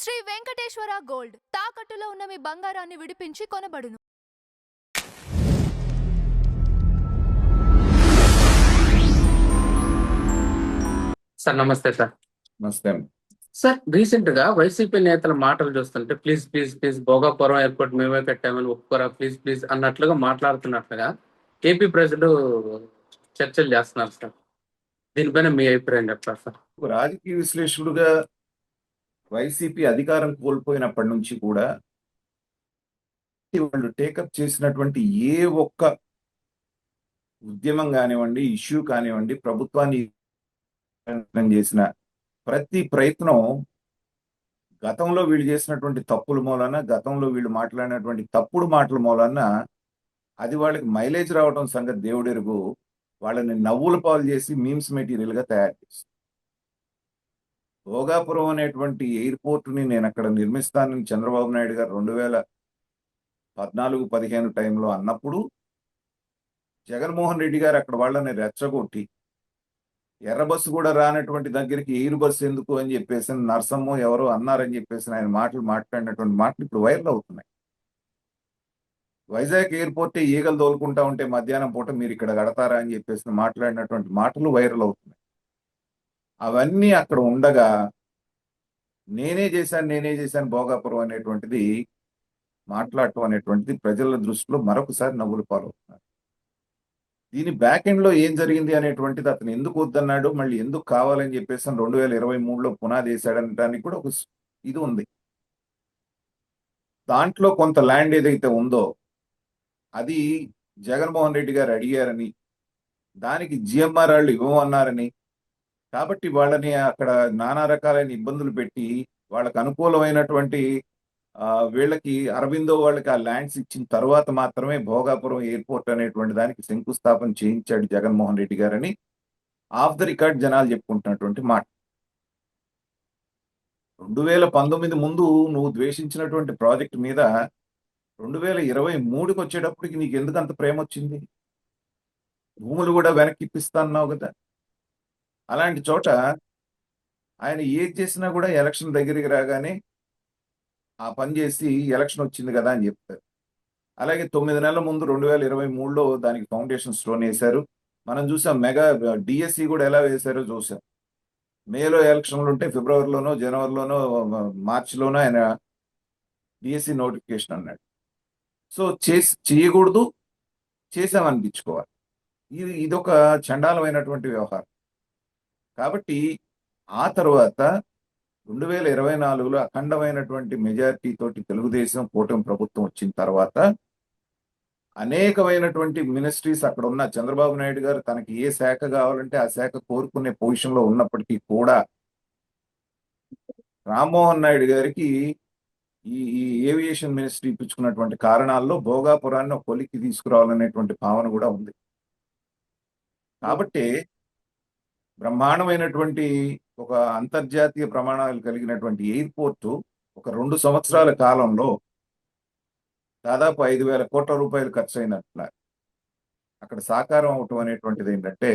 Shri Venkateswara gold తాకట్టులో ఉన్న మీ బంగారాన్ని విడిపించి కొనబడును. సార్ నమస్తే సార్. నమస్తే సార్, రీసెంట్ గా వైసీపీ నేతల మాటలు చూస్తుంటే please please please Bhogapuram airport మేమే కట్టామని ఒప్పుకోరా ప్లీజ్ ప్లీజ్ అన్నట్లుగా మాట్లాడుతున్నట్లుగా ఏపీ ప్రజలు చర్చలు చేస్తున్నారు సార్. దీనిపైన మీ అభిప్రాయం చెప్తారు సార్. రాజకీయ విశ్లేషకుడుగా వైసీపీ అధికారం కోల్పోయినప్పటి నుంచి కూడా వాళ్ళు టేకప్ చేసినటువంటి ఏ ఒక్క ఉద్యమం కానివ్వండి, ఇష్యూ కానివ్వండి, ప్రభుత్వాన్ని చేసిన ప్రతి ప్రయత్నం గతంలో వీళ్ళు చేసినటువంటి తప్పుల మూలన, గతంలో వీళ్ళు మాట్లాడినటువంటి తప్పుడు మాటల మూలన అది వాళ్ళకి మైలేజ్ రావడం సంగతి దేవుడెరుగు. వాళ్ళని నవ్వుల పాలు చేసి మీమ్స్ మెటీరియల్ గా తయారు చేస్తారు. భోగాపురం అనేటువంటి ఎయిర్పోర్ట్ ని నేను అక్కడ నిర్మిస్తానని చంద్రబాబు నాయుడు గారు 2014-15 టైంలో అన్నప్పుడు జగన్మోహన్ రెడ్డి గారు అక్కడ వాళ్ళని రెచ్చగొట్టి ఎర్ర బస్సు కూడా రానటువంటి దగ్గరికి ఎయిర్ బస్సు ఎందుకు అని చెప్పేసి నర్సమ్మ ఎవరో అన్నారని చెప్పేసి ఆయన మాట్లాడినటువంటి మాటలు ఇప్పుడు వైరల్ అవుతున్నాయి. వైజాగ్ ఎయిర్పోర్ట్ ఈగలు తోలుకుంటా ఉంటే మధ్యాహ్నం పూట మీరు ఇక్కడ కడతారా అని చెప్పేసి మాట్లాడినటువంటి మాటలు వైరల్ అవుతున్నాయి. అవన్నీ అక్కడ ఉండగా నేనే చేశాను భోగాపురం అనేటువంటిది మాట్లాడటం అనేటువంటిది ప్రజల దృష్టిలో మరొకసారి నవ్వులు పాలవుతున్నారు. దీని బ్యాక్ ఎండ్ లో ఏం జరిగింది అనేటువంటిది, అతను ఎందుకు వద్దన్నాడు, మళ్ళీ ఎందుకు కావాలని చెప్పేసి 2023లో పునాది వేశాడనడానికి కూడా ఒక ఇది ఉంది. దాంట్లో కొంత ల్యాండ్ ఏదైతే ఉందో అది జగన్మోహన్ రెడ్డి గారు అడిగారని, దానికి జిఎంఆర్ వాళ్ళు ఇవ్వమన్నారని, కాబట్టి వాళ్ళని అక్కడ నానా రకాలైన ఇబ్బందులు పెట్టి వాళ్ళకు అనుకూలమైనటువంటి వీళ్ళకి అరవిందో వాళ్ళకి ఆ ల్యాండ్స్ ఇచ్చిన తర్వాత మాత్రమే భోగాపురం ఎయిర్పోర్ట్ అనేటువంటి దానికి శంకుస్థాపన చేయించాడు జగన్మోహన్ రెడ్డి గారని ఆఫ్ ద రికార్డ్ జనాలు చెప్పుకుంటున్నటువంటి మాట. 2019 ముందు నువ్వు ద్వేషించినటువంటి ప్రాజెక్ట్ మీద 2023కి వచ్చేటప్పటికి నీకు ఎందుకు అంత ప్రేమ వచ్చింది? భూములు కూడా వెనక్కి ఇప్పిస్తాన్నావు కదా. అలాంటి చోట ఆయన ఏది చేసినా కూడా ఎలక్షన్ దగ్గరికి రాగానే ఆ పని చేసి ఎలక్షన్ వచ్చింది కదా అని చెప్తారు. అలాగే 9 నెలల ముందు 2023లో దానికి ఫౌండేషన్ స్టోన్ వేశారు. మనం చూసాం మెగా డిఎస్సి కూడా ఎలా వేశారో చూసాం. మేలో ఎలక్షన్లు ఉంటే ఫిబ్రవరిలోనో జనవరిలోనో మార్చిలోనో ఆయన డిఎస్సి నోటిఫికేషన్ అన్నాడు. సో చేయకూడదు, చేసామనిపించుకోవాలి. ఇదొక చండాలమైనటువంటి వ్యవహారం. కాబట్టి ఆ తర్వాత 2024లో అఖండమైనటువంటి మెజారిటీ తోటి తెలుగుదేశం కూటమి ప్రభుత్వం వచ్చిన తర్వాత అనేకమైనటువంటి మినిస్ట్రీస్ అక్కడ ఉన్న చంద్రబాబు నాయుడు గారు తనకి ఏ శాఖ కావాలంటే ఆ శాఖ కోరుకునే పొజిషన్ లో ఉన్నప్పటికీ కూడా రామ్మోహన్ నాయుడు గారికి ఈ ఏవియేషన్ మినిస్ట్రీ ఇప్పించుకున్నటువంటి కారణాల్లో భోగాపురాన్ని ఒక కొలిక్కి తీసుకురావాలనేటువంటి భావన కూడా ఉంది. కాబట్టి బ్రహ్మాండమైనటువంటి ఒక అంతర్జాతీయ ప్రమాణాలు కలిగినటువంటి ఎయిర్పోర్టు ఒక 2 సంవత్సరాల కాలంలో దాదాపు 5,000 కోట్ల రూపాయలు ఖర్చు అయినట్ల అక్కడ సాకారం అవటం అనేటువంటిది ఏంటంటే,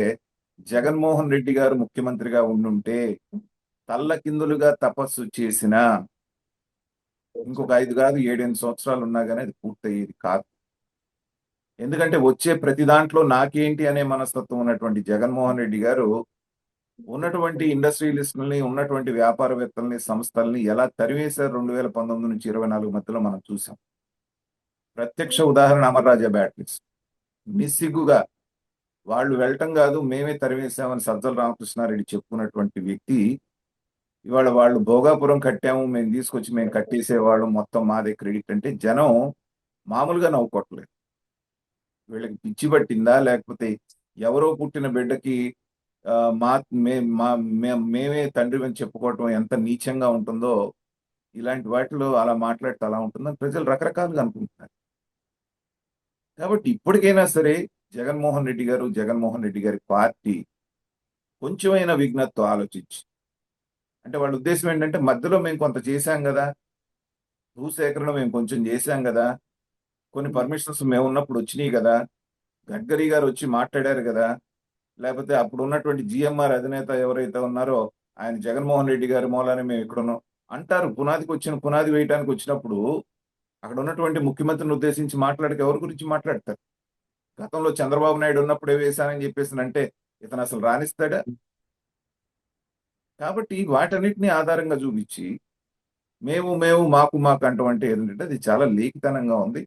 జగన్మోహన్ రెడ్డి గారు ముఖ్యమంత్రిగా ఉండుంటే తల్లకిందులుగా తపస్సు చేసిన ఇంకొక 5 కాదు 7-8 సంవత్సరాలు ఉన్నా కానీ అది పూర్తయ్యేది కాదు. ఎందుకంటే వచ్చే ప్రతి దాంట్లో నాకేంటి అనే మనస్తత్వం ఉన్నటువంటి జగన్మోహన్ రెడ్డి గారు ఉన్నటువంటి ఇండస్ట్రియలిస్టులని, ఉన్నటువంటి వ్యాపారవేత్తల్ని, సంస్థల్ని ఎలా తరివేశారు 2019 నుంచి 2024 మధ్యలో మనం చూసాం. ప్రత్యక్ష ఉదాహరణ అమర్రాజా బ్యాటరీస్. నిస్సిగ్గుగా వాళ్ళు వెళ్ళటం కాదు మేమే తరివేశామని సజ్జల రామకృష్ణారెడ్డి చెప్పుకున్నటువంటి వ్యక్తి ఇవాళ వాళ్ళు భోగాపురం కట్టాము, మేము కట్టేసేవాళ్ళం, మొత్తం మాదే క్రెడిట్ అంటే జనం మామూలుగా నవ్వుకోవట్లేదు. వీళ్ళకి పిచ్చి పట్టిందా, లేకపోతే ఎవరో పుట్టిన బిడ్డకి మేమే తండ్రి అని చెప్పుకోవటం ఎంత నీచంగా ఉంటుందో, ఇలాంటి వాటిలో అలా మాట్లాడితే అలా ఉంటుందని ప్రజలు రకరకాలుగా అనుకుంటున్నారు. కాబట్టి ఇప్పటికైనా సరే జగన్మోహన్ రెడ్డి గారి పార్టీ కొంచెమైనా విఘ్నతతో ఆలోచించి, అంటే వాళ్ళ ఉద్దేశం ఏంటంటే మధ్యలో మేము కొంత చేశాం కదా, భూసేకరణ మేము కొంచెం చేశాం కదా, కొన్ని పర్మిషన్స్ మేము ఉన్నప్పుడు వచ్చినాయి కదా, గడ్కరీ గారు వచ్చి మాట్లాడారు కదా, లేకపోతే అప్పుడు ఉన్నటువంటి జిఎంఆర్ అధినేత ఎవరైతే ఉన్నారో ఆయన జగన్మోహన్ రెడ్డి గారి మూలానే మేము ఇక్కడ ఉన్నాం, అంటారు. పునాది వేయడానికి వచ్చినప్పుడు అక్కడ ఉన్నటువంటి ముఖ్యమంత్రిని ఉద్దేశించి మాట్లాడక ఎవరి గురించి మాట్లాడతారు? గతంలో చంద్రబాబు నాయుడు ఉన్నప్పుడే వేశానని చెప్పేసి అంటే ఇతను అసలు రాణిస్తాడా? కాబట్టి వాటన్నిటిని ఆధారంగా చూపించి మేము మాకు అంటూ అంటే ఏంటంటే అది చాలా లేఖితనంగా ఉంది.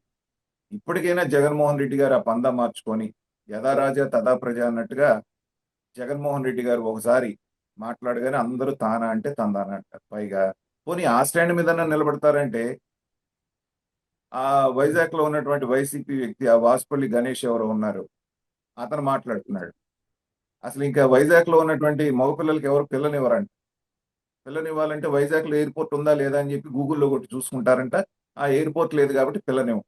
ఇప్పటికైనా జగన్మోహన్ రెడ్డి గారు ఆ పందా మార్చుకొని యథా రాజా తథా ప్రజ అన్నట్టుగా జగన్మోహన్ రెడ్డి గారు ఒకసారి మాట్లాడగానే అందరూ తానా అంటే తందానా అంటారు. పైగా పోనీ ఆ స్టాండ్ మీద నిలబడతారంటే ఆ వైజాగ్ లో ఉన్నటువంటి వైసీపీ వ్యక్తి ఆ వాసుపల్లి గణేష్ ఎవరో ఉన్నారు, అతను మాట్లాడుతున్నాడు. అసలు ఇంకా వైజాగ్ లో ఉన్నటువంటి మగపిల్లలకి ఎవరు పిల్లనివ్వరంట. పిల్లనివ్వాలంటే వైజాగ్ లో ఎయిర్పోర్ట్ ఉందా లేదా అని చెప్పి గూగుల్లో కొట్టి చూసుకుంటారంట. ఆ ఎయిర్పోర్ట్ లేదు కాబట్టి పిల్లనివ్వం.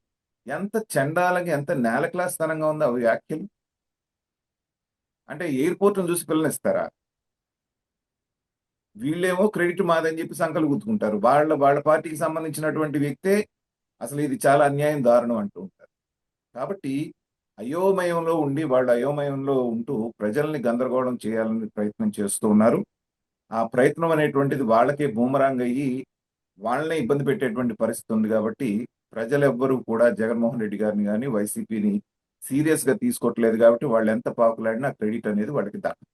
ఎంత చండాలంగా ఎంత నేల క్లాస్ తనంగా ఉందో అవి వ్యాఖ్యలు. అంటే ఎయిర్పోర్ట్ చూసి పిల్లనిస్తారా? వీళ్ళేమో క్రెడిట్ మాదని చెప్పి సంకలు గుర్తుకుంటారు. వాళ్ళ పార్టీకి సంబంధించినటువంటి వ్యక్తే అసలు ఇది చాలా అన్యాయం, దారుణం అంటూ ఉంటారు. కాబట్టి అయోమయంలో ఉండి వాళ్ళు అయోమయంలో ఉంటూ ప్రజల్ని గందరగోళం చేయాలని ప్రయత్నం చేస్తూ ఉన్నారు. ఆ ప్రయత్నం అనేటువంటిది వాళ్ళకే బూమరాంగ్ అయ్యి వాళ్ళనే ఇబ్బంది పెట్టేటువంటి పరిస్థితి ఉంది. కాబట్టి ప్రజలెవ్వరూ కూడా జగన్మోహన్ రెడ్డి గారిని కానీ వైసీపీని సీరియస్ గా తీసుకోవట్లేదు. కాబట్టి వాళ్ళు ఎంత పాకులాడినా క్రెడిట్ అనేది వాళ్ళకి దక్కదు.